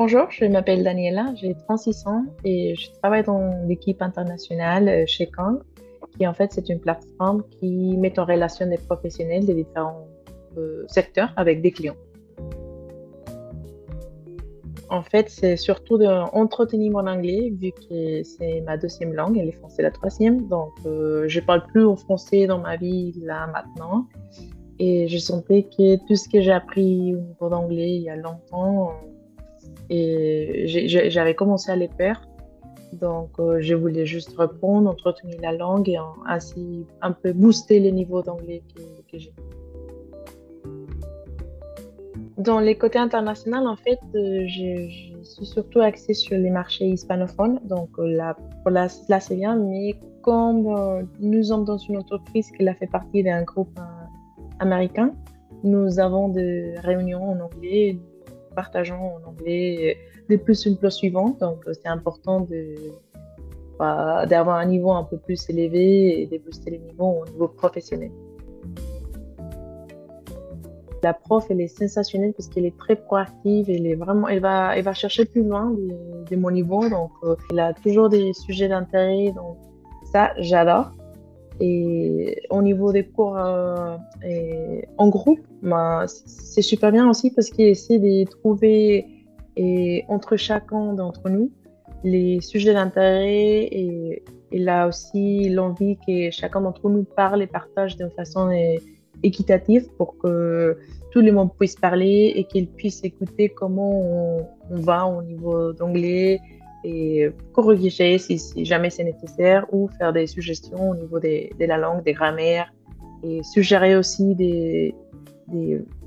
Bonjour, je m'appelle Daniela, j'ai 36 ans et je travaille dans l'équipe internationale chez Kang, qui en fait c'est une plateforme qui met en relation des professionnels des différents secteurs avec des clients. En fait, c'est surtout d'entretenir mon anglais vu que c'est ma deuxième langue et le français la troisième. Donc, je parle plus au français dans ma vie là maintenant et je sentais que tout ce que j'ai appris au niveau d'anglais il y a longtemps et j'avais commencé à les perdre. Donc, je voulais juste reprendre, entretenir la langue et ainsi un peu booster les niveaux d'anglais que j'ai. Dans les côtés internationaux, en fait, je suis surtout axée sur les marchés hispanophones. Donc, là, c'est bien, mais comme nous sommes dans une entreprise qui a fait partie d'un groupe américain, nous avons des réunions en anglais, nous partageons en anglais de plus une plus suivante. Donc, c'est important d'avoir un niveau un peu plus élevé et de booster les niveaux au niveau professionnel. La prof, elle est sensationnelle parce qu'elle est très proactive, elle va chercher plus loin de mon niveau, donc elle a toujours des sujets d'intérêt, donc ça, j'adore. Et au niveau des cours en groupe, ben, c'est super bien aussi parce qu'elle essaie de trouver entre chacun d'entre nous les sujets d'intérêt et il a aussi l'envie que chacun d'entre nous parle et partage d'une façon équitative pour que tout le monde puisse parler et qu'il puisse écouter comment on va au niveau d'anglais et corriger si jamais c'est nécessaire ou faire des suggestions au niveau de la langue, des grammaires et suggérer aussi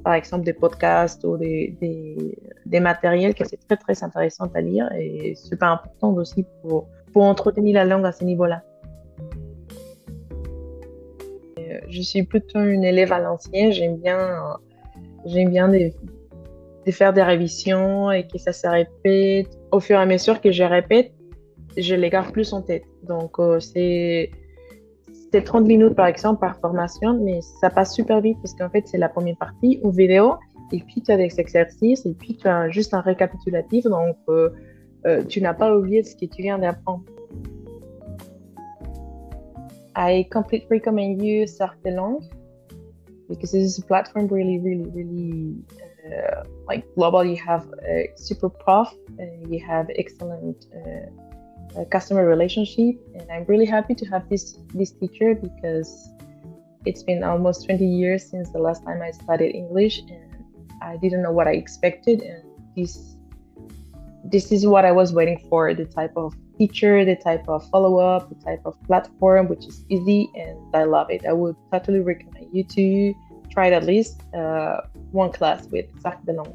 par exemple des podcasts ou des matériels que c'est très très intéressant à lire et super important aussi pour entretenir la langue à ce niveau-là. Je suis plutôt une élève à l'ancienne, j'aime bien de faire des révisions et que ça se répète. Au fur et à mesure que je répète, je les garde plus en tête. Donc, c'est 30 minutes par exemple par formation, mais ça passe super vite parce qu'en fait, c'est la première partie ou vidéo et puis tu as des exercices et puis tu as juste un récapitulatif. Donc, tu n'as pas oublié ce que tu viens d'apprendre. I completely recommend you Sartelang because this is a platform really like global. You have a super prof, you have excellent customer relationship, and I'm really happy to have this teacher because it's been almost 20 years since the last time I studied English, and I didn't know what I expected, and this is what I was waiting for, the type of teacher, the type of follow-up, the type of platform, which is easy, and I love it. I would totally recommend you to try at least one class with Sark Delong.